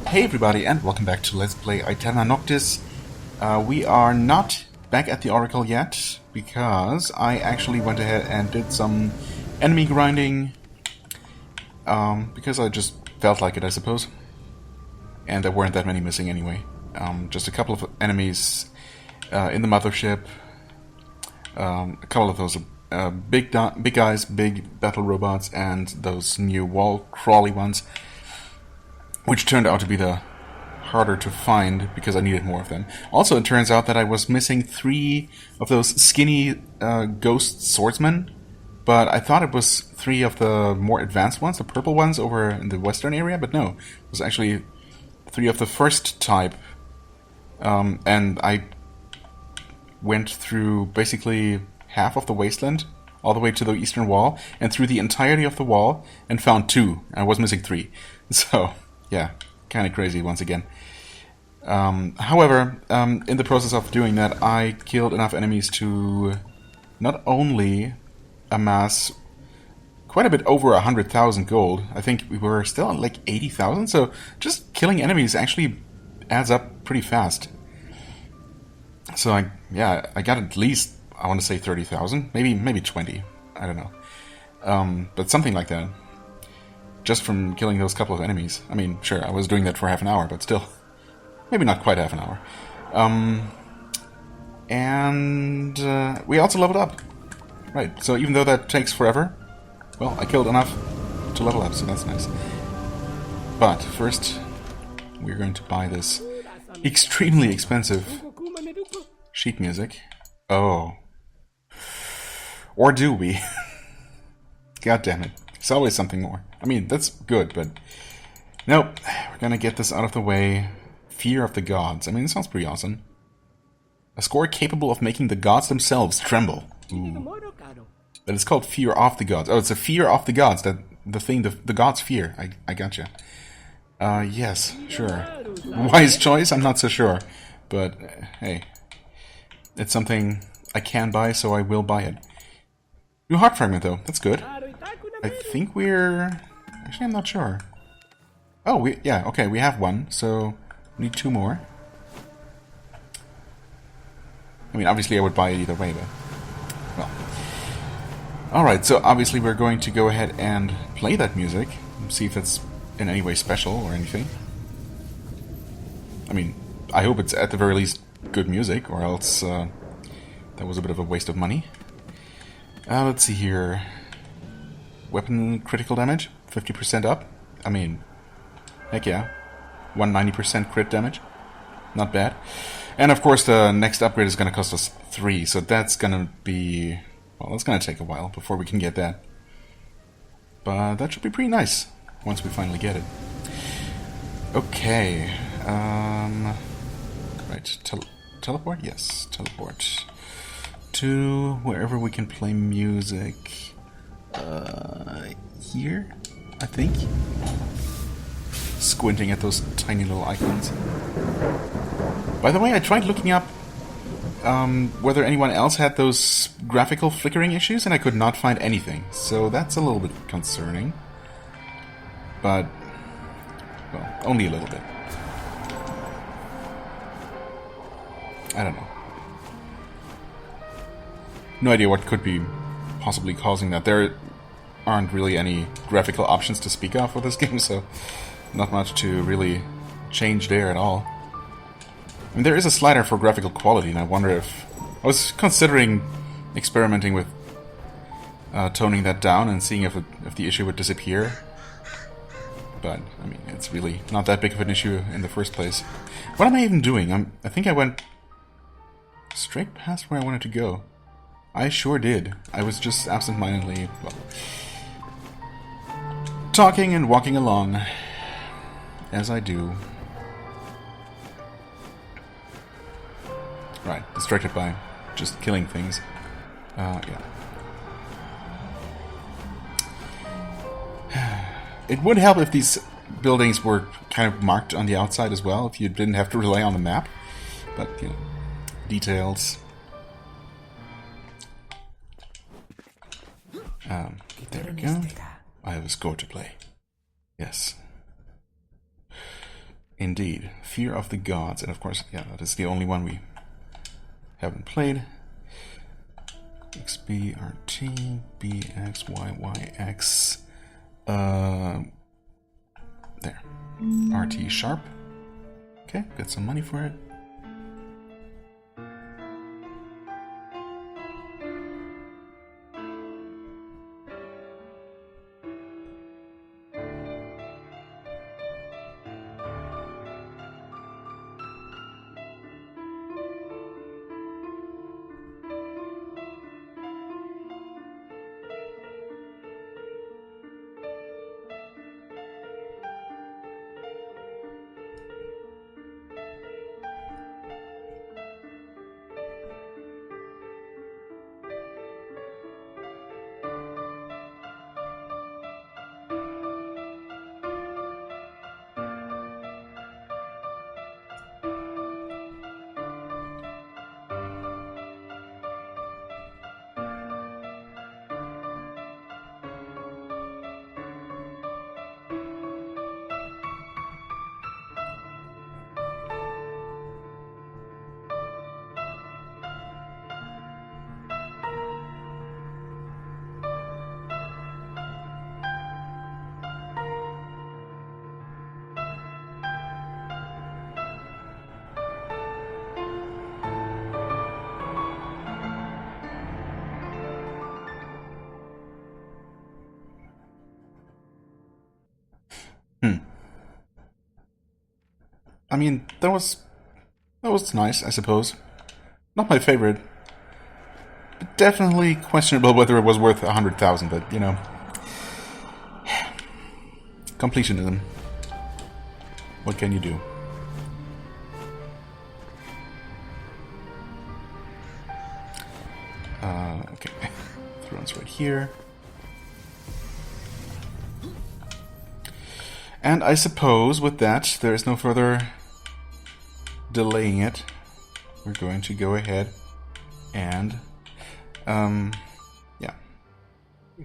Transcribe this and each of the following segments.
Hey everybody, and welcome back to Let's Play Aeterna Noctis. We are not back at the Oracle yet, because I actually went ahead and did some enemy grinding, because I just felt like it, I suppose. And there weren't that many missing anyway. Just a couple of enemies in the mothership, a couple of those big guys, big battle robots, and those new wall crawly ones, which turned out to be the harder to find because I needed more of them. Also, it turns out that I was missing 3 of those skinny ghost swordsmen, but I thought it was 3 of the more advanced ones, the purple ones over in the western area, but no, it was actually 3 of the first type, and I went through basically half of the wasteland, all the way to the eastern wall, and through the entirety of the wall, and found 2. I was missing 3. So, yeah, kind of crazy once again. However, in the process of doing that, I killed enough enemies to not only amass quite a bit over 100,000 gold. I think we were still at like 80,000, so just killing enemies actually adds up pretty fast. So I got at least, I want to say 30,000, maybe 20, I don't know. But something like that. Just from killing those couple of enemies. I mean, sure, I was doing that for half an hour, but still. Maybe not quite half an hour. And we also leveled up. Right, so even though that takes forever, well, I killed enough to level up, so that's nice. But first, we're going to buy this extremely expensive sheet music. Oh. Or do we? God damn it. There's always something more. I mean, that's good, but... Nope. We're gonna get this out of the way. Fear of the Gods. I mean, it sounds pretty awesome. A score capable of making the gods themselves tremble. Ooh. But it's called Fear of the Gods. Oh, it's a Fear of the Gods. That the thing the gods fear. I gotcha. Yes, sure. Wise choice? I'm not so sure. But, hey. It's something I can buy, so I will buy it. New heart fragment, though. That's good. I think we're... Actually, I'm not sure. Oh, yeah, okay, we have 1, so we need 2 more. I mean, obviously I would buy it either way, but... Well. Alright, so obviously we're going to go ahead and play that music, and see if it's in any way special or anything. I mean, I hope it's at the very least good music, or else that was a bit of a waste of money. Let's see here. Weapon critical damage, 50% up. I mean, heck yeah. 190% crit damage. Not bad. And of course the next upgrade is going to cost us 3, so that's going to be... Well, that's going to take a while before we can get that. But that should be pretty nice, once we finally get it. Okay. Right, teleport? Yes, teleport. To wherever we can play music. Here, I think. Squinting at those tiny little icons. By the way, I tried looking up whether anyone else had those graphical flickering issues, and I could not find anything. So that's a little bit concerning. But, well, only a little bit. I don't know. No idea what could be possibly causing that. There aren't really any graphical options to speak of for this game, so not much to really change there at all. I mean, there is a slider for graphical quality, and I wonder if... I was considering experimenting with toning that down and seeing if the issue would disappear. But, I mean, it's really not that big of an issue in the first place. What am I even doing? I think I went straight past where I wanted to go. I sure did. I was just absent-mindedly, well, talking and walking along, as I do. Right, distracted by just killing things. Yeah. It would help if these buildings were kind of marked on the outside as well, if you didn't have to rely on the map. But, you know, details... there we go. I have a score to play. Yes. Indeed. Fear of the Gods. And of course, yeah, that is the only one we haven't played. XB, RT, BX, YYX. There. RT sharp. Okay, get some money for it. I mean, that was nice, I suppose. Not my favorite. But definitely questionable whether it was worth 100,000, but, you know. Completionism. What can you do? Okay. Thrones right here. And I suppose with that, there is no further delaying it. We're going to go ahead and yeah,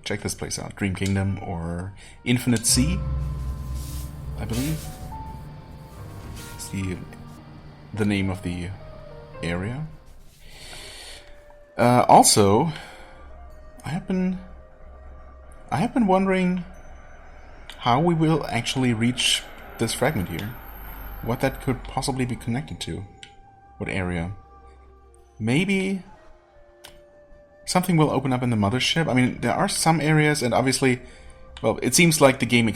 check this place out. Dream Kingdom or Infinite Sea, I believe. It's the name of the area. Also, I have been wondering how we will actually reach this fragment here. What that could possibly be connected to. What area? Maybe something will open up in the mothership. I mean, there are some areas, and obviously, well, it seems like the game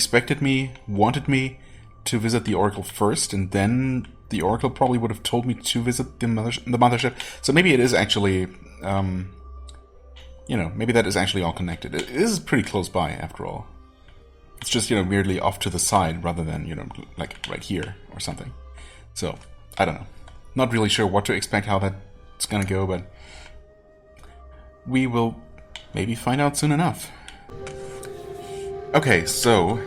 wanted me to visit the Oracle first, and then the Oracle probably would have told me to visit the mothership. So maybe it is actually, you know, maybe that is actually all connected. It is pretty close by, after all. It's just, you know, weirdly off to the side rather than, you know, like right here or something. So, I don't know. Not really sure what to expect, how that's gonna go, but we will maybe find out soon enough. Okay, so,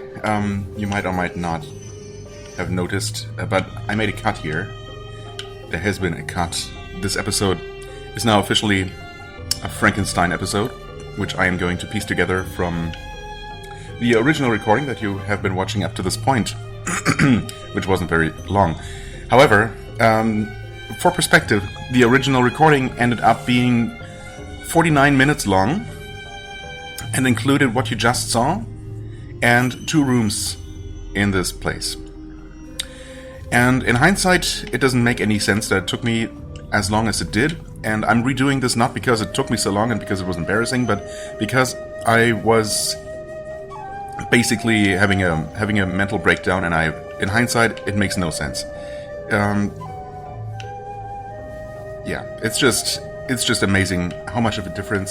you might or might not have noticed, but I made a cut here. There has been a cut. This episode is now officially a Frankenstein episode, which I am going to piece together from the original recording that you have been watching up to this point, which wasn't very long. However, for perspective, the original recording ended up being 49 minutes long and included what you just saw and 2 rooms in this place. And in hindsight, it doesn't make any sense that it took me as long as it did, and I'm redoing this not because it took me so long and because it was embarrassing, but because I was basically having a mental breakdown, and in hindsight, it makes no sense. Yeah, it's just amazing how much of a different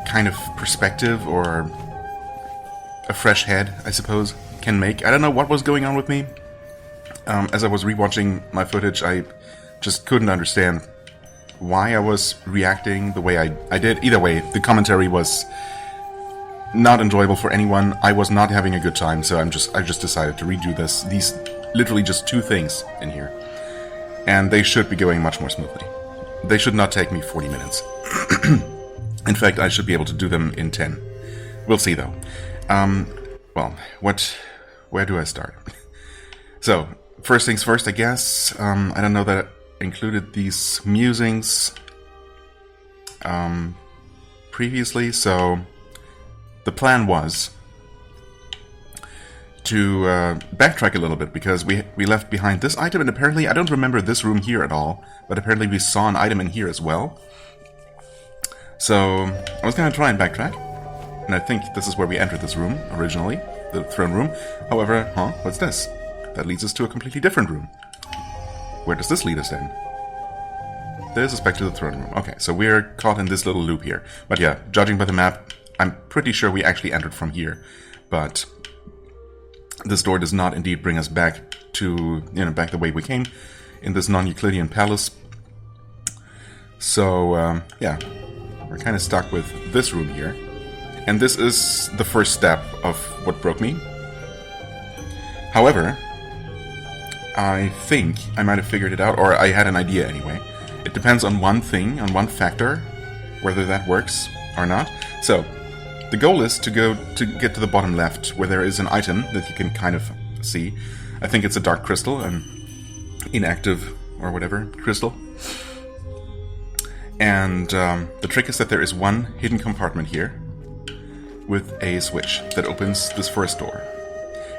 kind of perspective or a fresh head, I suppose, can make. I don't know what was going on with me. As I was rewatching my footage, I just couldn't understand why I was reacting the way I did. Either way, the commentary was not enjoyable for anyone. I was not having a good time, so I just decided to redo these literally just 2 things in here. And they should be going much more smoothly. They should not take me 40 minutes. In fact, I should be able to do them in 10. We'll see, though. Well, where do I start? So, first things first, I guess. I don't know that I included these musings previously, so the plan was to backtrack a little bit, because we left behind this item, and apparently, I don't remember this room here at all, but apparently we saw an item in here as well. So, I was going to try and backtrack, and I think this is where we entered this room originally, the throne room. However, what's this? That leads us to a completely different room. Where does this lead us then? This is back to the throne room. Okay, so we're caught in this little loop here. But yeah, judging by the map, I'm pretty sure we actually entered from here. But this door does not indeed bring us back to, back the way we came in this non-Euclidean palace. So, yeah, we're kind of stuck with this room here. And this is the first step of what broke me. However, I think I might have figured it out, or I had an idea anyway. It depends on one thing, on one factor, whether that works or not. So, the goal is to get to the bottom left, where there is an item that you can kind of see. I think it's a dark crystal, an inactive or whatever crystal. And the trick is that there is one hidden compartment here with a switch that opens this first door.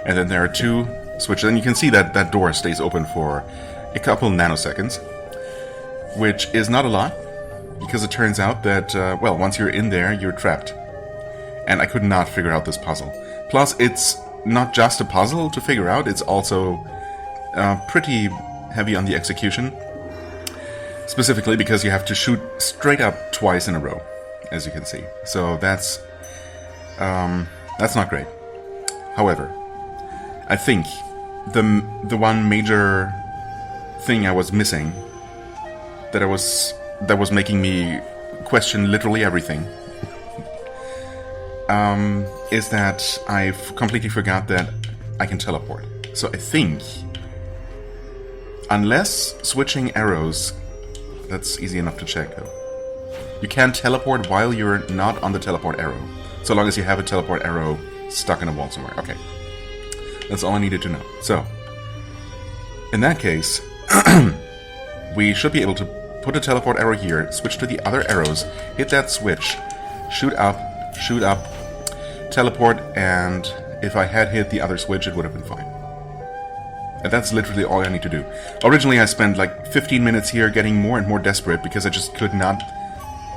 And then there are two switches, and you can see that that door stays open for a couple nanoseconds, which is not a lot, because it turns out that, well, once you're in there, you're trapped. And I could not figure out this puzzle. Plus, it's not just a puzzle to figure out, it's also pretty heavy on the execution. Specifically because you have to shoot straight up twice in a row, as you can see. So that's not great. However, I think the one major thing I was missing, that was making me question literally everything, is that I've completely forgot that I can teleport. So I think, unless switching arrows, that's easy enough to check though. You can teleport while you're not on the teleport arrow, so long as you have a teleport arrow stuck in a wall somewhere. Okay. That's all I needed to know. So, in that case, we should be able to put a teleport arrow here, switch to the other arrows, hit that switch, shoot up, teleport, and if I had hit the other switch, it would have been fine. And that's literally all I need to do. Originally, I spent like 15 minutes here getting more and more desperate because I just could not...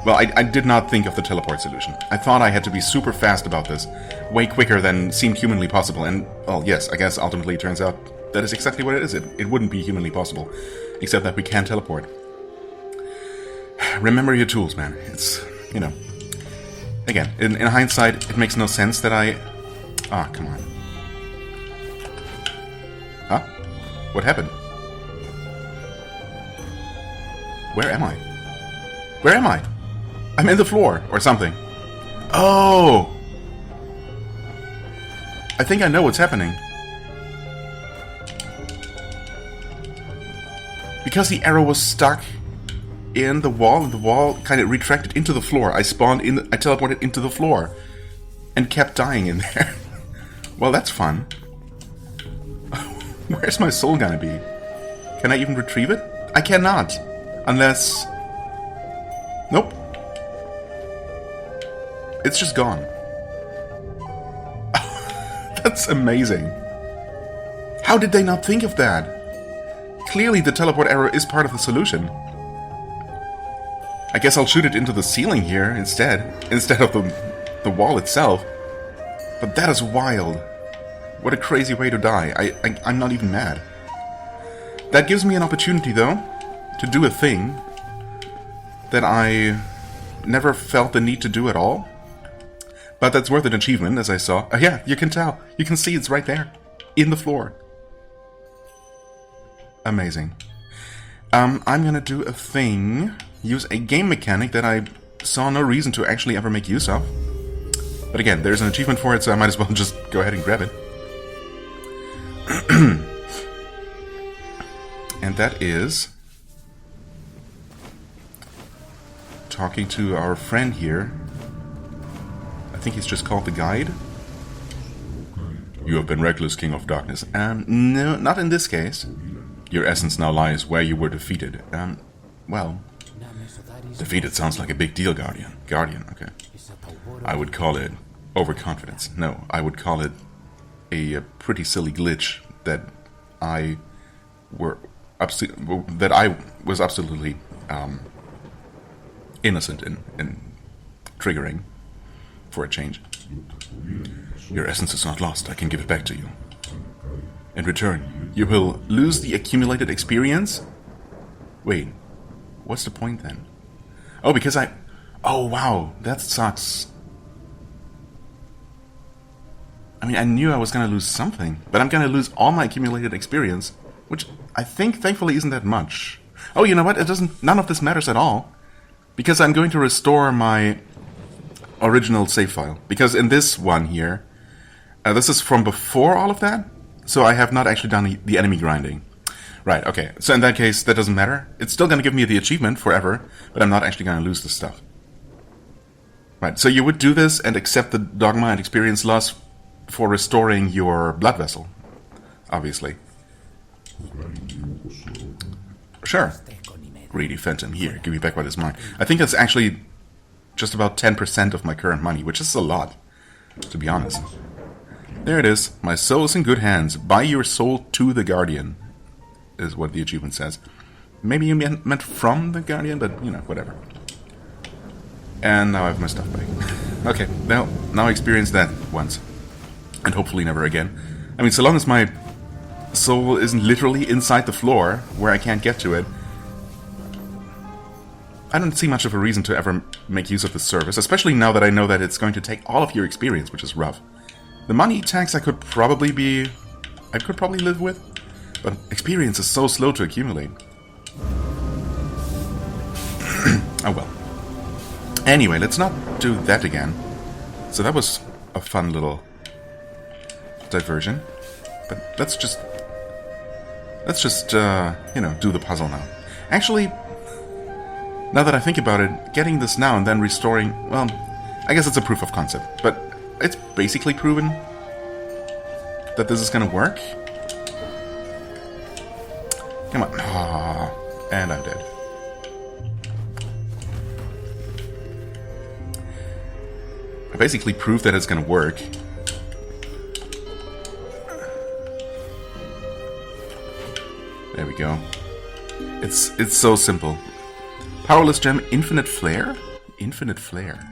Well, I did not think of the teleport solution. I thought I had to be super fast about this, way quicker than seemed humanly possible, and, well, yes, I guess ultimately it turns out that is exactly what it is. It wouldn't be humanly possible, except that we can teleport. Remember your tools, man. It's, Again, in hindsight, it makes no sense that I... Ah, come on. Huh? What happened? Where am I? Where am I? I'm in the floor, or something. Oh! I think I know what's happening. Because the arrow was stuck in the wall, and the wall kind of retracted into the floor. I teleported into the floor, and kept dying in there. Well, that's fun. Where's my soul gonna be? Can I even retrieve it? I cannot. Unless... Nope. It's just gone. That's amazing. How did they not think of that? Clearly the teleport arrow is part of the solution. I guess I'll shoot it into the ceiling here instead of the wall itself. But that is wild. What a crazy way to die. I'm not even mad. That gives me an opportunity, though, to do a thing that I never felt the need to do at all. But that's worth an achievement, as I saw. Yeah, you can tell. You can see it's right there. In the floor. Amazing. I'm gonna do a thing. Use a game mechanic that I saw no reason to actually ever make use of. But again, there's an achievement for it, so I might as well just go ahead and grab it. And that is... talking to our friend here. I think he's just called the guide. You have been reckless, King of Darkness. No, not in this case. Your essence now lies where you were defeated. Well... Defeated sounds like a big deal, Guardian. Guardian, okay. I would call it overconfidence. No, I would call it a pretty silly glitch that I was absolutely innocent in triggering for a change. Your essence is not lost. I can give it back to you. In return, you will lose the accumulated experience. Wait, what's the point then? Oh, because oh, wow, that sucks. I mean, I knew I was going to lose something, but I'm going to lose all my accumulated experience, which I think, thankfully, isn't that much. Oh, you know what? None of this matters at all, because I'm going to restore my original save file. Because in this one here, this is from before all of that, so I have not actually done the enemy grinding. Right, okay. So in that case, that doesn't matter. It's still going to give me the achievement forever, but I'm not actually going to lose this stuff. Right, so you would do this and accept the dogma and experience loss for restoring your blood vessel, obviously. Sure. Greedy Phantom, here, give me back what is mine. I think that's actually just about 10% of my current money, which is a lot, to be honest. There it is. My soul is in good hands. Buy your soul to the Guardian, is what the achievement says. Maybe you meant from the Guardian, but, you know, whatever. And now I have my stuff back. Okay, now I experience that once. And hopefully never again. I mean, so long as my soul isn't literally inside the floor, where I can't get to it, I don't see much of a reason to ever make use of this service, especially now that I know that it's going to take all of your experience, which is rough. The money tax I could probably live with, but experience is so slow to accumulate. Oh well. Anyway, let's not do that again. So that was a fun little diversion. But let's just you know, do the puzzle now. Actually, now that I think about it, getting this now and then restoring, well, I guess it's a proof of concept, but it's basically proven that this is gonna work. Come on. Ah, and I'm dead. I basically proved that it's gonna work. There we go. It's so simple. Powerless gem, infinite flare? Infinite flare.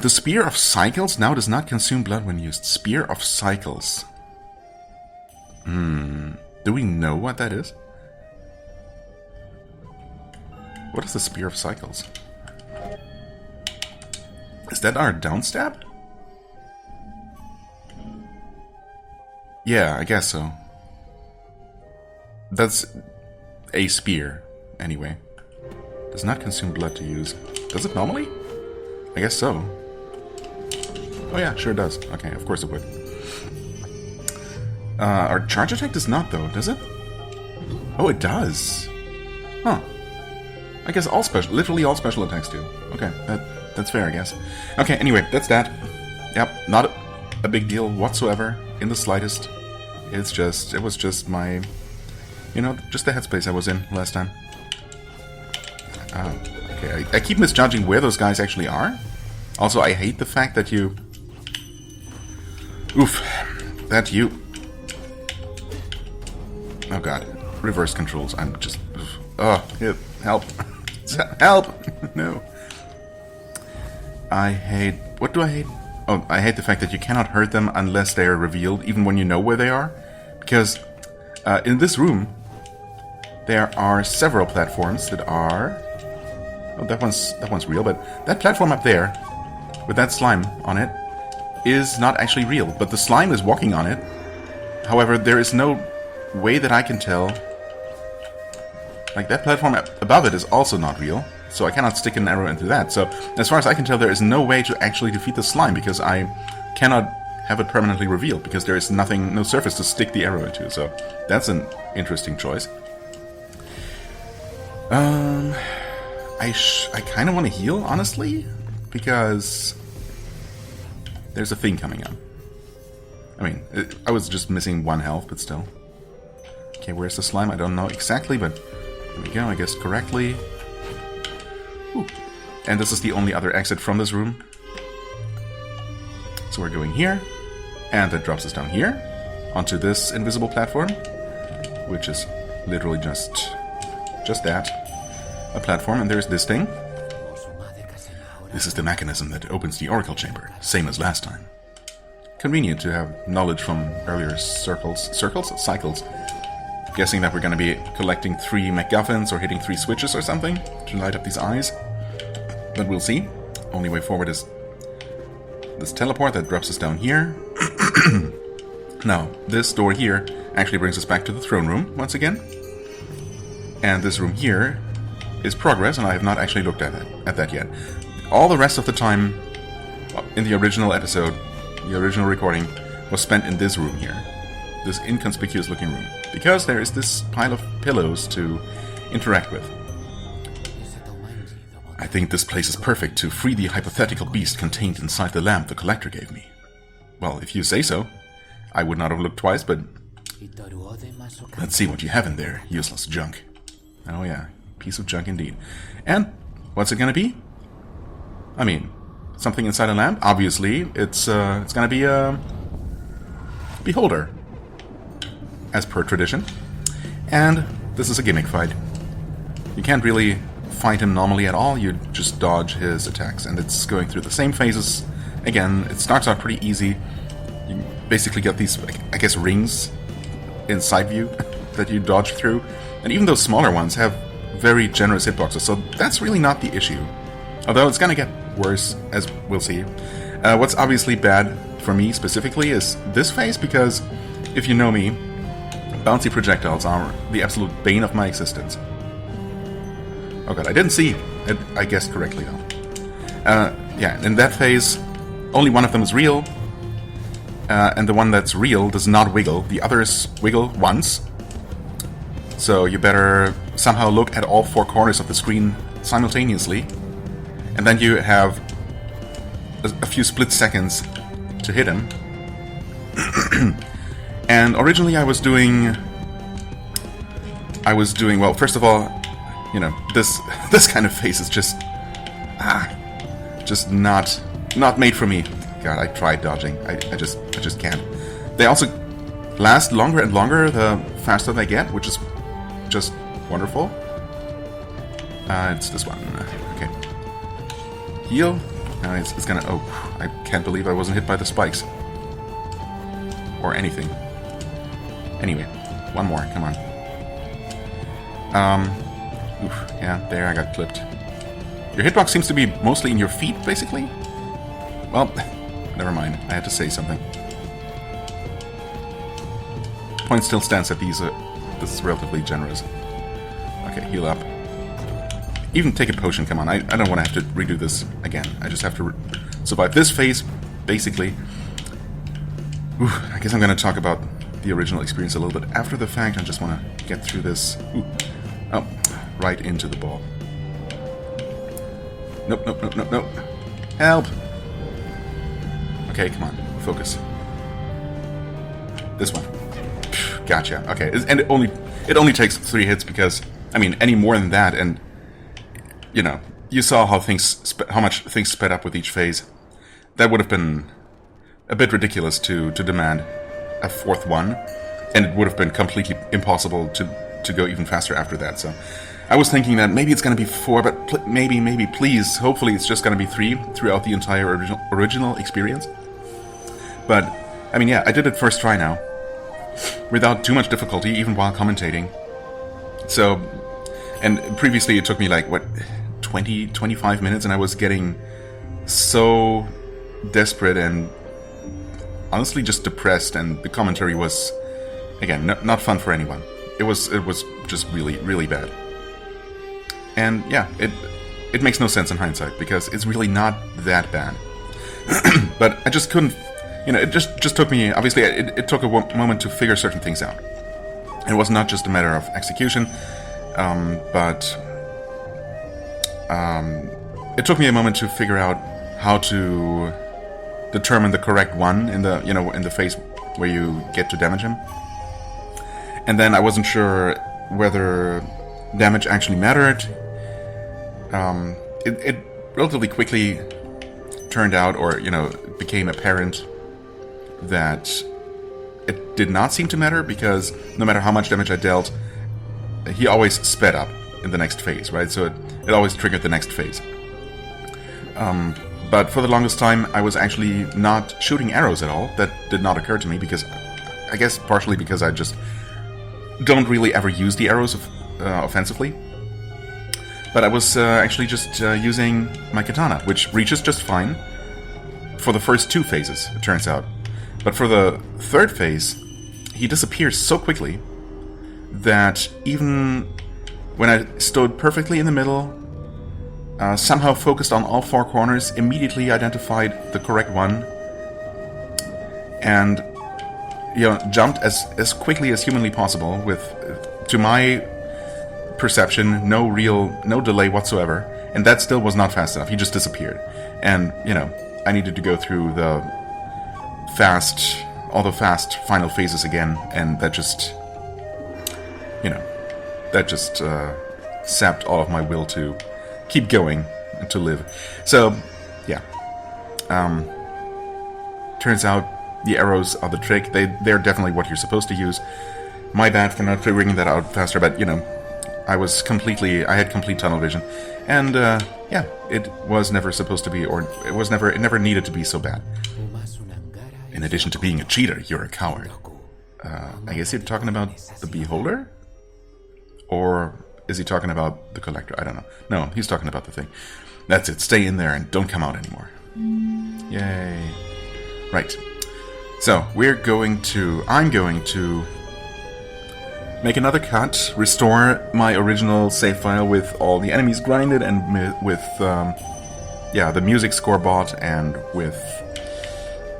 The Spear of Cycles now does not consume blood when used. Spear of Cycles. Do we know what that is? What is the Spear of Cycles? Is that our downstab? Yeah, I guess so. That's a spear, anyway. Does not consume blood to use. Does it normally? I guess so. Oh yeah, sure does. Okay, of course it would. Our charge attack does not, though, does it? Oh, it does. Huh. I guess literally all special attacks do. Okay, that's fair, I guess. Okay, anyway, that's that. Yep, not a big deal whatsoever, in the slightest. It was just my, you know, just the headspace I was in last time. Okay, I keep misjudging where those guys actually are. Also, I hate the fact that you... Oof. That you... Oh god. Reverse controls. I'm just... Oh, help. Help! No. I hate... What do I hate? Oh, I hate the fact that you cannot hurt them unless they are revealed, even when you know where they are. Because in this room, there are several platforms that are... Oh, that one's real, but that platform up there, with that slime on it, is not actually real. But the slime is walking on it. However, there is no way that I can tell... Like, that platform above it is also not real. So I cannot stick an arrow into that. So, as far as I can tell, there is no way to actually defeat the slime, because I cannot have it permanently revealed, because there is no surface to stick the arrow into. So, that's an interesting choice. I kind of want to heal, honestly, because There's a thing coming up. I mean, I was just missing 1 health, but still. Okay, where's the slime? I don't know exactly, but there we go, I guessed correctly. Ooh. And this is the only other exit from this room. So we're going here, and that drops us down here, onto this invisible platform, which is literally just that. A platform, and there's this thing. This is the mechanism that opens the Oracle Chamber, same as last time. Convenient to have knowledge from earlier cycles? Guessing that we're going to be collecting 3 MacGuffins or hitting 3 switches or something to light up these eyes. But we'll see. Only way forward is this teleport that drops us down here. Now, this door here actually brings us back to the throne room once again. And this room here is progress, and I have not actually looked at that yet. All the rest of the time in the original episode, the original recording, was spent in this room here. This inconspicuous looking room. Because there is this pile of pillows to interact with. I think this place is perfect to free the hypothetical beast contained inside the lamp the collector gave me. Well, if you say so. I would not have looked twice, but... Let's see what you have in there, useless junk. Oh yeah, piece of junk indeed. And what's it gonna be? I mean, something inside a lamp? Obviously, it's gonna be a... beholder. As per tradition. And this is a gimmick fight. You can't really fight him normally at all, you just dodge his attacks. And it's going through the same phases. Again, it starts out pretty easy. You basically get these, I guess, rings in side view that you dodge through. And even those smaller ones have very generous hitboxes, so that's really not the issue. Although it's gonna get worse, as we'll see. What's obviously bad for me specifically is this phase, because if you know me, bouncy projectiles are the absolute bane of my existence. Oh god, I didn't see it. I guessed correctly though. Yeah, in that phase, only one of them is real. And the one that's real does not wiggle. The others wiggle once. So you better somehow look at all 4 corners of the screen simultaneously. And then you have a few split seconds to hit him. And originally I was doing, well, first of all, you know, this kind of face is just not made for me. God, I tried dodging. I just can't. They also last longer and longer the faster they get, which is just wonderful. It's this one. Okay. Heal. It's gonna... Oh, I can't believe I wasn't hit by the spikes. Or anything. Anyway, one more. Come on. Oof, yeah, there I got clipped. Your hitbox seems to be mostly in your feet, basically. Well, never mind. I had to say something. Point still stands that this is relatively generous. Okay, heal up. Even take a potion, come on. I don't want to have to redo this again. I just have to survive this phase, basically. Ooh, I guess I'm going to talk about the original experience a little bit after the fact. I just want to get through this. Ooh. Oh, right into the ball. Nope, nope, nope, nope, nope. Help! Okay, come on. Focus. This one. Gotcha. Okay, and it only takes 3 hits because, I mean, any more than that, and you know, you saw how much things sped up with each phase. That would have been a bit ridiculous to demand a 4th one, and it would have been completely impossible to go even faster after that. So I was thinking that maybe it's going to be 4, but maybe, please, hopefully it's just going to be 3 throughout the entire original experience. But, I mean, yeah, I did it first try now, without too much difficulty, even while commentating. So, and previously it took me like, what, 25 minutes, and I was getting so desperate and honestly just depressed, and the commentary was, again, not fun for anyone. It was just really, really bad. And yeah, it makes no sense in hindsight, because it's really not that bad. But I just couldn't, you know, it just took me, obviously, it took a moment to figure certain things out. It was not just a matter of execution, but it took me a moment to figure out how to determine the correct one in the in the phase where you get to damage him. And then I wasn't sure whether damage actually mattered. It relatively quickly turned out, or became apparent that it did not seem to matter, because no matter how much damage I dealt, he always sped up in the next phase, right? So it always triggered the next phase. But for the longest time, I was actually not shooting arrows at all. That did not occur to me, because I guess partially because I just don't really ever use the arrows offensively. But I was actually just using my katana, which reaches just fine for the first 2 phases, it turns out. But for the 3rd phase, he disappears so quickly that even when I stood perfectly in the middle, somehow focused on all 4 corners, immediately identified the correct one, and jumped as quickly as humanly possible with, to my perception, no delay whatsoever, and that still was not fast enough. He just disappeared, and I needed to go through all the fast final phases again, and that just sapped all of my will to keep going and to live. So yeah, turns out the arrows are the trick. They're definitely what you're supposed to use. My bad for not figuring that out faster, but I had complete tunnel vision, and yeah, it was never supposed to be, or it never needed to be so bad. In addition to being a cheater, you're a coward. I guess you're talking about the Beholder? Or is he talking about the Collector? I don't know. No, he's talking about the thing. That's it, stay in there and don't come out anymore. Yay. Right. So, I'm going to make another cut, restore my original save file with all the enemies grinded, and with, the music score bought, and with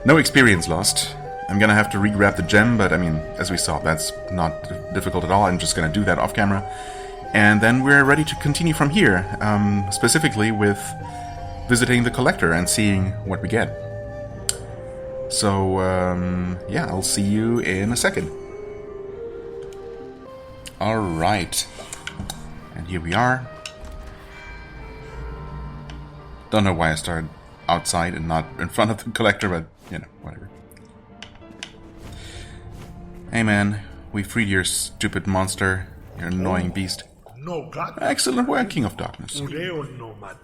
no experience lost. I'm gonna have to re-grab the gem, but I mean, as we saw, that's not difficult at all. I'm just gonna do that off camera. And then we're ready to continue from here, specifically with visiting the Collector and seeing what we get. So, yeah, I'll see you in a second. Alright. And here we are. Don't know why I started outside and not in front of the Collector, but, whatever. Hey man, we freed your stupid monster, your annoying beast. Excellent work, King of Darkness.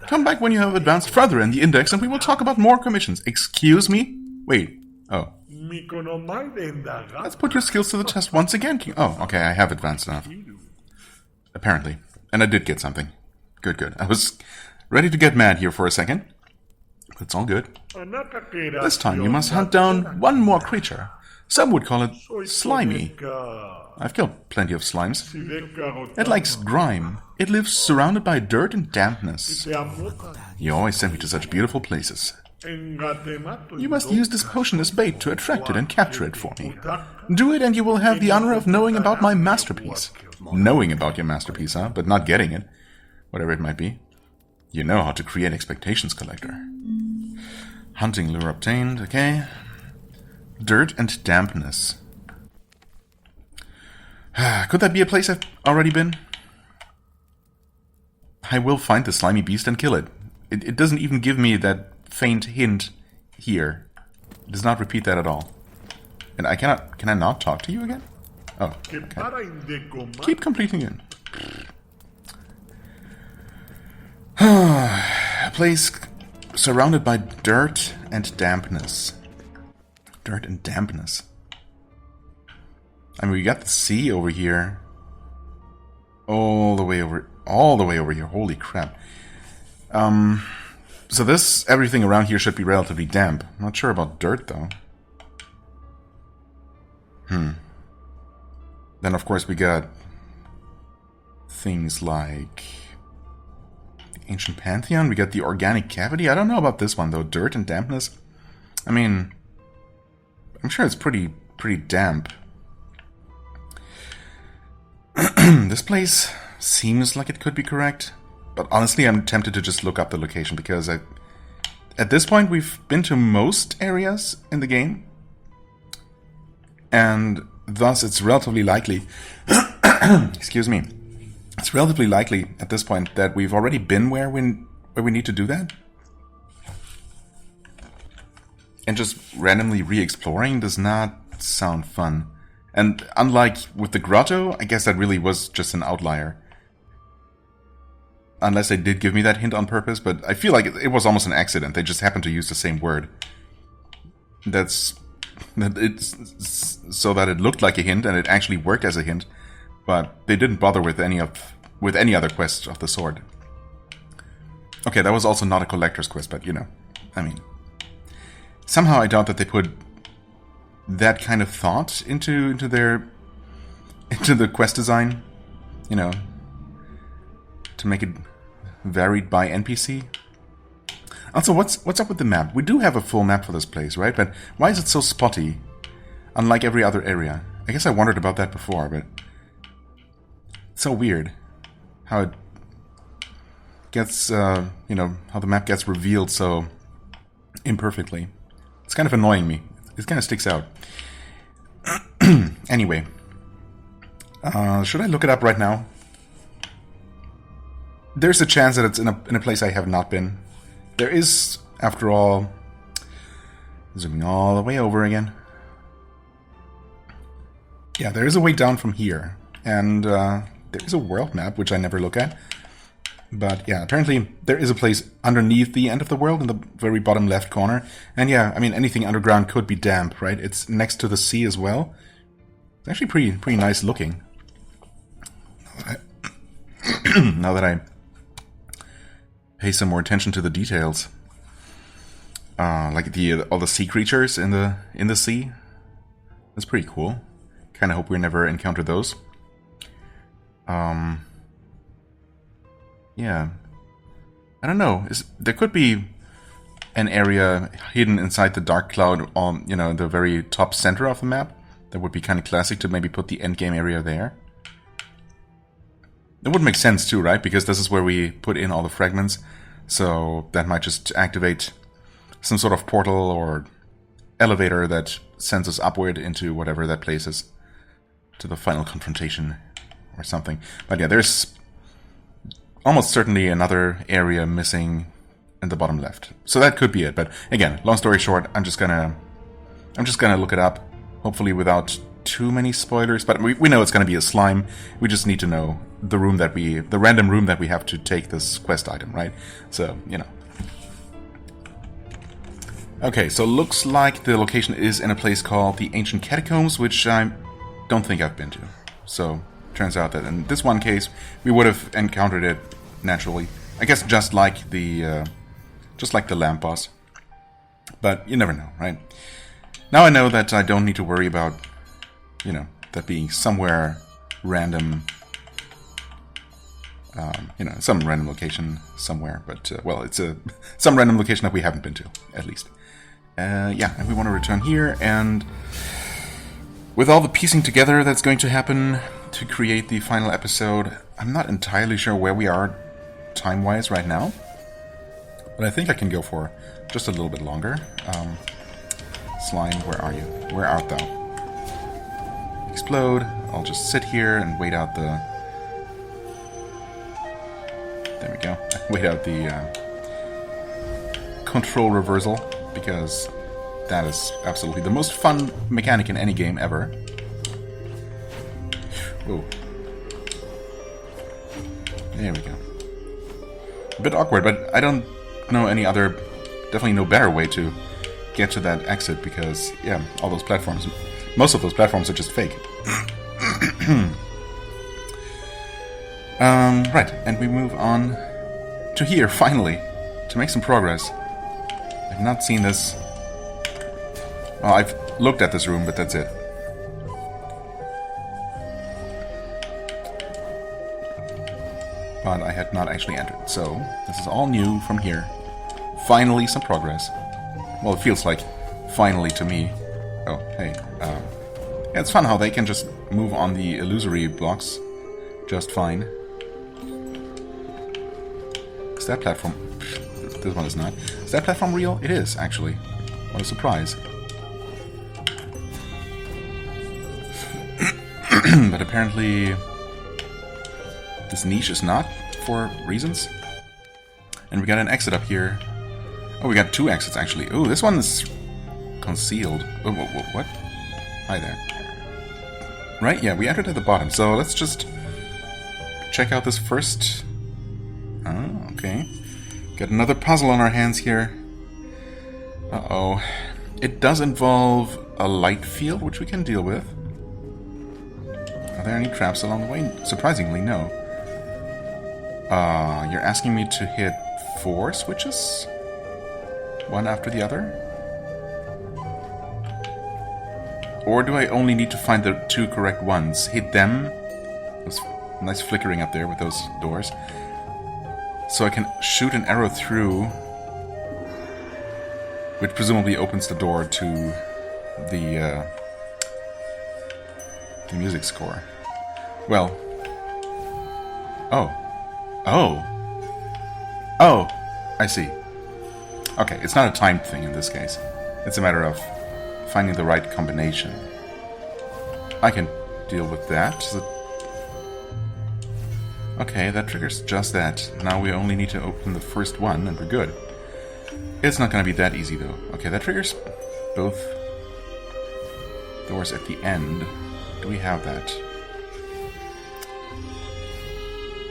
Come back when you have advanced further in the index and we will talk about more commissions. Excuse me? Wait. Oh. Let's put your skills to the test once again, King. Oh, okay, I have advanced enough. Apparently. And I did get something. Good. I was ready to get mad here for a second. It's all good. This time you must hunt down one more creature. Some would call it slimy. I've killed plenty of slimes. It likes grime. It lives surrounded by dirt and dampness. You always send me to such beautiful places. You must use this potion as bait to attract it and capture it for me. Do it and you will have the honor of knowing about my masterpiece. Knowing about your masterpiece, huh? But not getting it. Whatever it might be. You know how to create expectations, Collector. Hunting lure obtained, okay. Dirt and dampness. Could that be a place I've already been? I will find the slimy beast and kill it. It doesn't even give me that faint hint here. It does not repeat that at all. And I cannot... Can I not talk to you again? Oh, okay. Keep completing it. A place surrounded by dirt and dampness. Dirt and dampness. I mean, we got the sea over here. All the way over here. Holy crap. So everything around here should be relatively damp. I'm not sure about dirt, though. Then, of course, we got things like the Ancient Pantheon. We got the Organic Cavity. I don't know about this one, though. Dirt and dampness. I mean, I'm sure it's pretty damp. This place seems like it could be correct, but honestly, I'm tempted to just look up the location because at this point, we've been to most areas in the game. And thus, it's relatively likely... excuse me. It's relatively likely at this point that we've already been where we need to do that. And just randomly re-exploring does not sound fun. And unlike with the grotto, I guess that really was just an outlier. Unless they did give me that hint on purpose, but I feel like it was almost an accident. They just happened to use the same word. It's so that it looked like a hint and it actually worked as a hint, but they didn't bother with any other quests of the sort. Okay, that was also not a collector's quest, but you know, I mean, somehow I doubt that they put that kind of thought into the quest design, you know, to make it varied by NPC. Also, what's up with the map? We do have a full map for this place, right? But why is it so spotty, unlike every other area? I guess I wondered about that before, but it's so weird how it gets, you know, how the map gets revealed so imperfectly. It's kind of annoying me. It kind of sticks out. Anyway, should I look it up right now? There's a chance that it's in a place I have not been. There is, after all, zooming all the way over again. Yeah, there is a way down from here. And there is a world map, which I never look at. But yeah, apparently there is a place underneath the end of the world in the very bottom left corner. And yeah, I mean, anything underground could be damp, right? It's next to the sea as well. It's actually pretty nice looking. Now that I pay some more attention to the details, like all the sea creatures in the sea. That's pretty cool. Kind of hope we never encounter those. Yeah, I don't know. There could be an area hidden inside the dark cloud on, you know, the very top center of the map. That would be kind of classic to maybe put the endgame area there. That would make sense too, right? Because this is where we put in all the fragments. So that might just activate some sort of portal or elevator that sends us upward into whatever that place is. To the final confrontation or something. But yeah, there's almost certainly another area missing in the bottom left. So that could be it. But again, long story short, I'm just gonna look it up. Hopefully without too many spoilers, but we know it's going to be a slime. We just need to know the random room that we have to take this quest item, right? So, you know. Okay, so looks like the location is in a place called the Ancient Catacombs, which I don't think I've been to. So, turns out that in this one case, we would have encountered it naturally. I guess just like the lamp boss. But you never know, right? Now I know that I don't need to worry about, you know, that being somewhere random, you know, some random location somewhere. But, well, it's some random location that we haven't been to, at least. Yeah, and we want to return here, and with all the piecing together that's going to happen to create the final episode, I'm not entirely sure where we are time-wise right now. But I think I can go for just a little bit longer. Slime, where are you? Where art thou? Explode. I'll just sit here and wait out the... There we go. Wait out the control reversal, because that is absolutely the most fun mechanic in any game ever. Whoa. There we go. A bit awkward, but I don't know any other... Definitely no better way to get to that exit, because, yeah, all those platforms, most of those platforms are just fake. Right, and we move on to here, finally, to make some progress. I've not seen this... Well, I've looked at this room, but that's it. But I had not actually entered, so this is all new from here. Finally, some progress. Well, it feels like finally to me. Oh, hey. Yeah, it's fun how they can just move on the illusory blocks just fine. Is that platform This one is not. Is that platform real? It is, actually. What a surprise. But apparently this niche is not, for reasons. And we got an exit up here. Oh, we got 2 exits, actually. Oh, this one's concealed. Oh, what? Hi there. Right, yeah, we entered at the bottom, so let's just check out this first. Oh, okay. Got another puzzle on our hands here. Uh-oh. It does involve a light field, which we can deal with. Are there any traps along the way? Surprisingly, no. You're asking me to hit 4 switches? One after the other? Or do I only need to find the 2 correct ones? Hit them. Those nice flickering up there with those doors. So I can shoot an arrow through, which presumably opens the door to the music score. Well. Oh. I see. Okay, it's not a timed thing in this case. It's a matter of finding the right combination. I can deal with that. Okay, that triggers just that. Now we only need to open the first one and we're good. It's not going to be that easy though. Okay, that triggers both doors at the end. Do we have that?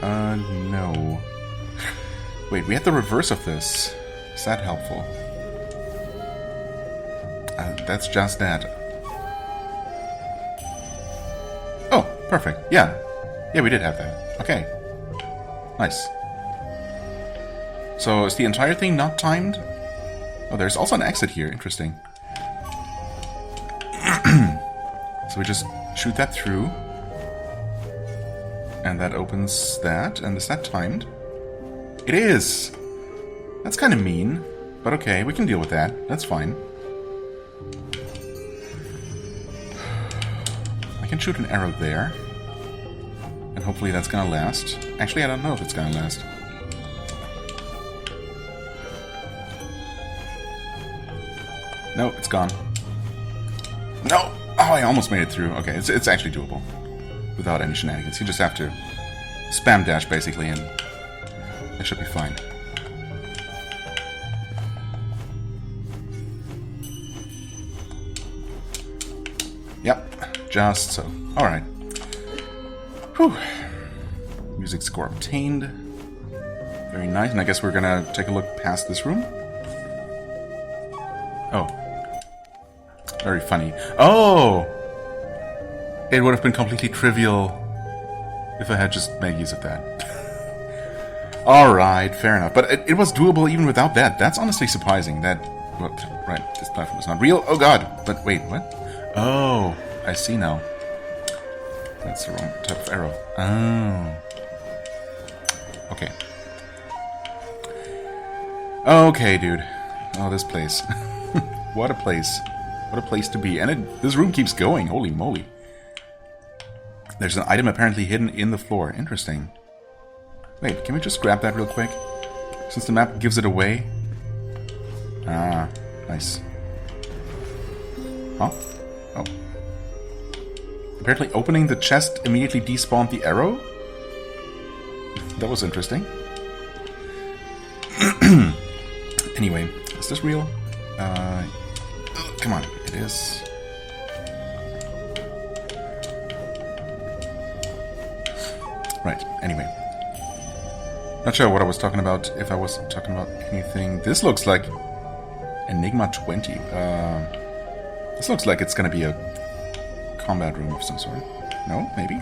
No. Wait, we had the reverse of this. Is that helpful? That's just that. Oh, perfect. Yeah. Yeah, we did have that. Okay. Nice. So, is the entire thing not timed? Oh, there's also an exit here. Interesting. So we just shoot that through. And that opens that. And is that timed? It is! That's kind of mean. But okay, we can deal with that. That's fine. I can shoot an arrow there. And hopefully that's gonna last. Actually, I don't know if it's gonna last. No, it's gone. No! Oh, I almost made it through. Okay, it's actually doable. Without any shenanigans. You just have to spam dash, basically, and it should be fine. Yep, just so. Alright. Whew. Music score obtained. Very nice, and I guess we're gonna take a look past this room. Oh. Very funny. Oh! It would have been completely trivial if I had just made use of that. Alright, fair enough. But it was doable even without that. That's honestly surprising. That... What? Right, this platform is not real. Oh god! But wait, what? Oh, I see now. That's the wrong type of arrow. Oh. Okay. Okay, dude. Oh, this place. What a place. What a place to be. And this room keeps going. Holy moly. There's an item apparently hidden in the floor. Interesting. Wait, can we just grab that real quick? Since the map gives it away. Ah, nice. Huh? Oh. Apparently opening the chest immediately despawned the arrow? That was interesting. Anyway, is this real? Come on, it is. Right, anyway. Not sure what I was talking about, if I was talking about anything. This looks like Enigma 20. This looks like it's gonna be a combat room of some sort. No? Maybe?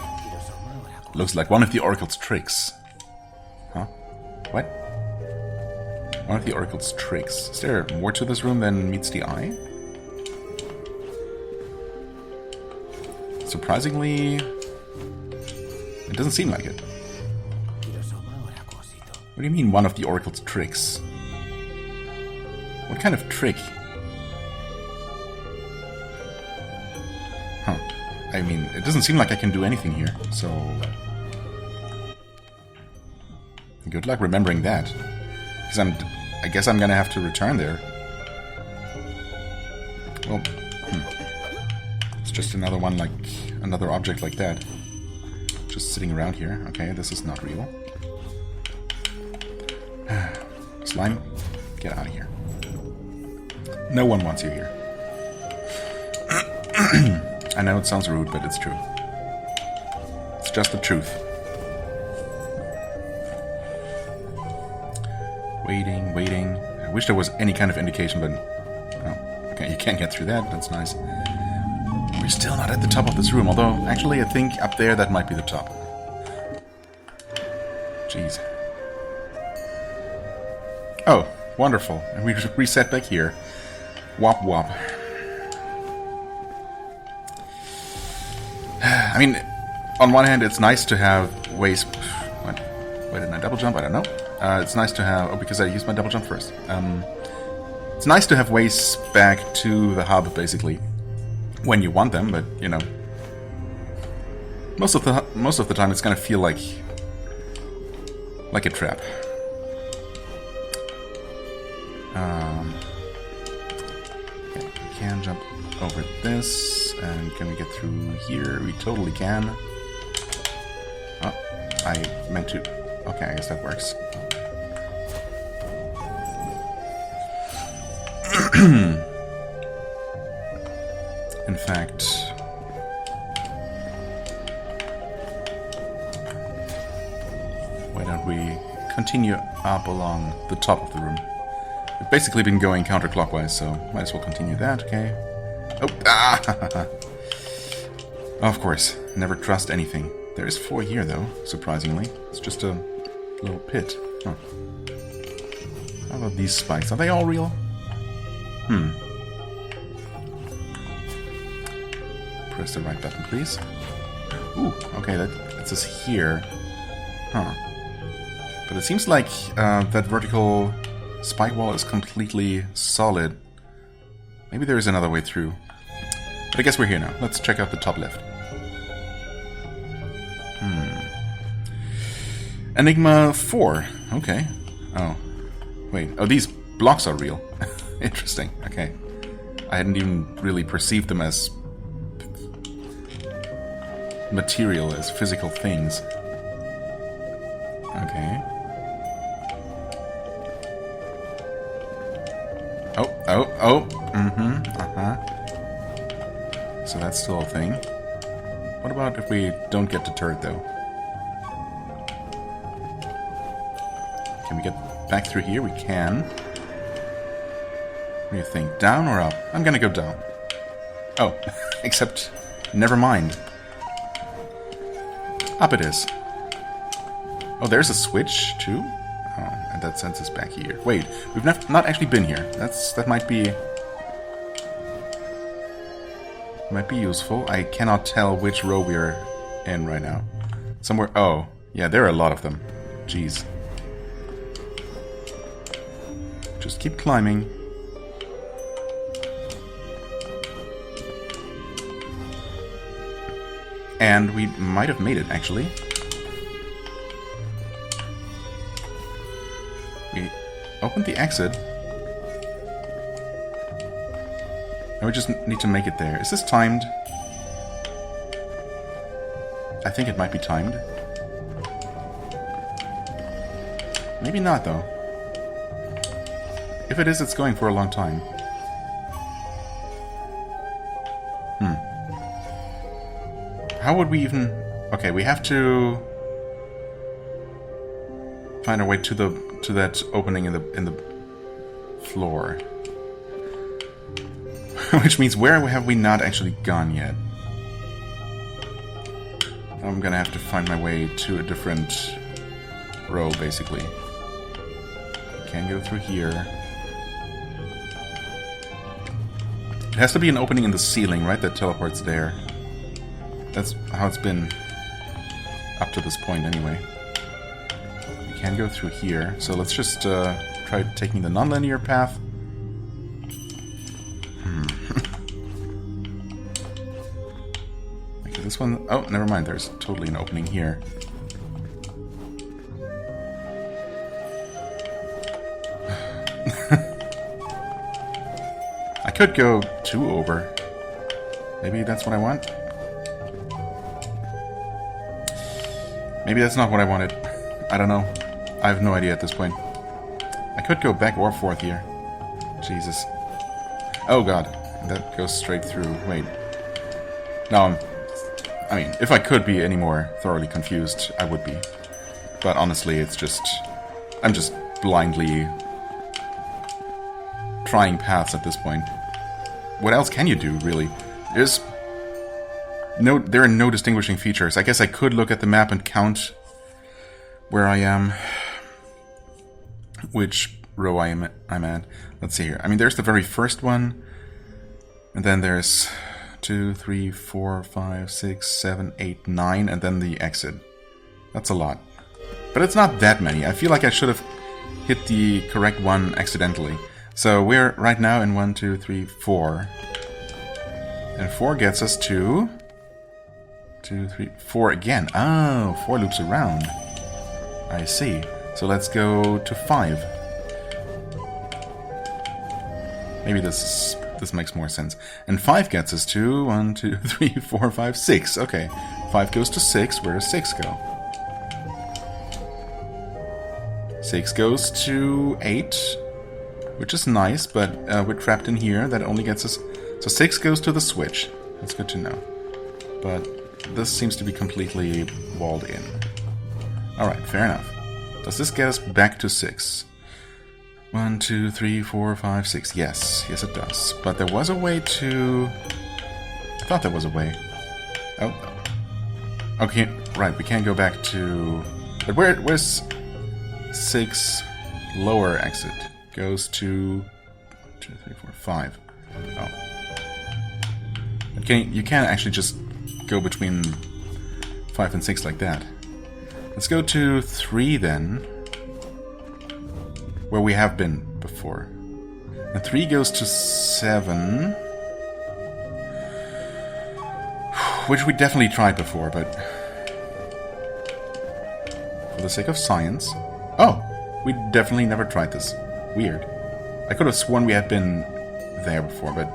Looks like one of the Oracle's tricks. Huh? What? One of the Oracle's tricks. Is there more to this room than meets the eye? Surprisingly, it doesn't seem like it. What do you mean, one of the Oracle's tricks? What kind of trick? Huh. I mean, it doesn't seem like I can do anything here, so... Good luck remembering that. Because I'm I guess I'm gonna have to return there. Well, it's just another one like... another object like that. Just sitting around here. Okay, this is not real. Slime, get out of here. No one wants you here. I know it sounds rude, but it's true. It's just the truth. Waiting, waiting. I wish there was any kind of indication, but... oh, okay, you can't get through that. That's nice. We're still not at the top of this room, although, actually, I think up there that might be the top. Jeez. Oh, wonderful. And we just reset back here. Wop wop. I mean, on one hand, it's nice to have ways... what? Why didn't I double jump? I don't know. It's nice to have... oh, because I used my double jump first. It's nice to have ways back to the hub, basically. When you want them, but, you know... most of the time it's gonna feel like a trap. Okay, we can jump over this, and can we get through here? We totally can. Oh, I meant to... okay, I guess that works. In fact... why don't we continue up along the top of the room? We've basically been going counterclockwise, so might as well continue that, okay? Oh, ah! Of course, never trust anything. There is 4 here, though, surprisingly. It's just a little pit. Huh. How about these spikes? Are they all real? Press the right button, please. Ooh, okay, that's us here. Huh. But it seems like that vertical spike wall is completely solid. Maybe there is another way through. But I guess we're here now. Let's check out the top left. Enigma 4. Okay. Oh. Wait. Oh, these blocks are real. Interesting. Okay. I hadn't even really perceived them as material, as physical things. Okay. Oh. So that's still a thing. What about if we don't get the turret, though? Can we get back through here? We can. What do you think? Down or up? I'm gonna go down. Oh, except... never mind. Up it is. Oh, there's a switch, too? Oh, and that sends us back here. Wait, we've not actually been here. That might be... might be useful. I cannot tell which row we're in right now. Somewhere... oh, yeah, there are a lot of them. Jeez. Just keep climbing. And we might have made it, actually. We opened the exit. And we just need to make it there. Is this timed? I think it might be timed. Maybe not, though. If it is, it's going for a long time. How would we even... okay, we have to find our way to that opening in the floor. Which means where have we not actually gone yet? I'm gonna have to find my way to a different row, basically. Can't go through here. It has to be an opening in the ceiling, right? That teleports there. That's how it's been up to this point, anyway. We can go through here, so let's just try taking the non-linear path. Okay, this one... oh, never mind, there's totally an opening here. could go 2 over. Maybe that's what I want? Maybe that's not what I wanted. I don't know. I have no idea at this point. I could go back or forth here. Jesus. Oh god. That goes straight through. Wait. No, I mean, if I could be any more thoroughly confused, I would be. But honestly, it's just... I'm just blindly trying paths at this point. What else can you do, really? There are no distinguishing features. I guess I could look at the map and count where I am. Which row I'm at. Let's see here. I mean, there's the very first one. And then there's 2, 3, 4, 5, 6, 7, 8, 9, and then the exit. That's a lot. But it's not that many. I feel like I should have hit the correct one accidentally. So we're right now in 1, 2, 3, 4. And 4 gets us to... 2, 3, 4 again. Oh, 4 loops around. I see. So let's go to 5. Maybe this makes more sense. And 5 gets us to 1, 2, 3, 4, 5, 6. Okay. 5 goes to 6. Where does 6 go? 6 goes to 8. Which is nice, but we're trapped in here. That only gets us... So 6 goes to the switch. That's good to know. But this seems to be completely walled in. Alright, fair enough. Does this get us back to 6? 1, 2, 3, 4, 5, 6. Yes, yes it does. But there was a way to... I thought there was a way. Oh. Okay, right, we can't go back to... But where's 6 lower exit? Goes to... 2, 3, 4, 5. Oh. Okay, you can't actually just go between 5 and 6 like that. Let's go to 3 then. Where we have been before. And 3 goes to 7. Which we definitely tried before, but... For the sake of science... Oh! We definitely never tried this. Weird. I could have sworn we had been there before, but...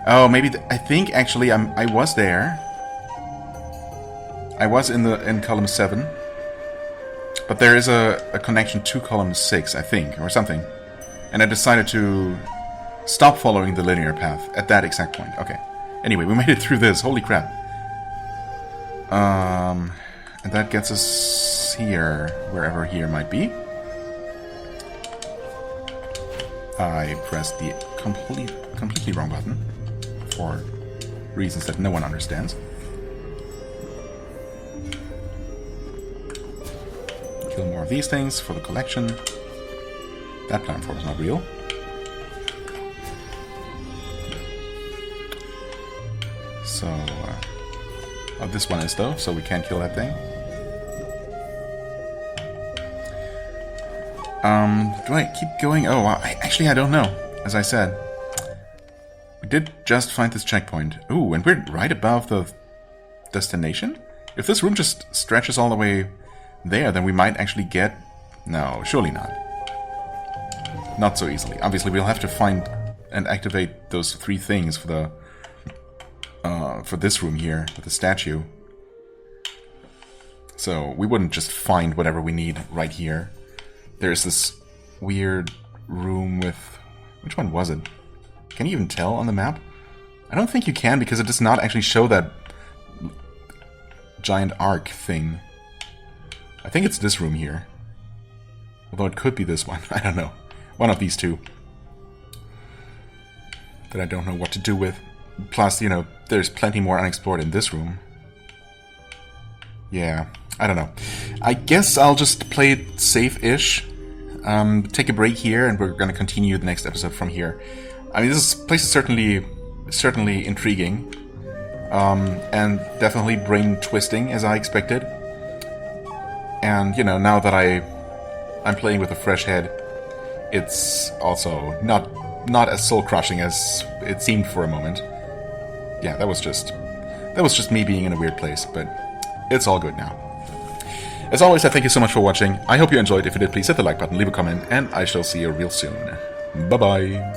Oh, maybe... I think, actually, I was there. I was in column 7. But there is a connection to column 6, I think, or something. And I decided to stop following the linear path at that exact point. Okay. Anyway, we made it through this. Holy crap. And that gets us here, wherever here might be. I pressed the completely wrong button. For reasons that no one understands. Kill more of these things for the collection. That platform is not real. So, oh, this one is though, so we can't kill that thing. Do I keep going? Oh, actually I don't know. As I said, we did just find this checkpoint. Ooh, and we're right above the destination? If this room just stretches all the way there, then we might actually get... No, surely not. Not so easily. Obviously, we'll have to find and activate those 3 things for the... for this room here, with the statue. So, we wouldn't just find whatever we need right here. There's this weird room with... Which one was it? Can you even tell on the map? I don't think you can, because it does not actually show that giant arc thing. I think it's this room here. Although it could be this one. I don't know. One of these two. That I don't know what to do with. Plus, you know, there's plenty more unexplored in this room. Yeah, I don't know. I guess I'll just play it safe-ish. Take a break here, and we're going to continue the next episode from here. I mean, this place is certainly intriguing. And definitely brain-twisting, as I expected. And, you know, now that I'm playing with a fresh head, it's also not as soul-crushing as it seemed for a moment. Yeah, that was just me being in a weird place, but it's all good now. As always, I thank you so much for watching. I hope you enjoyed. If you did, please hit the like button, leave a comment, and I shall see you real soon. Bye-bye.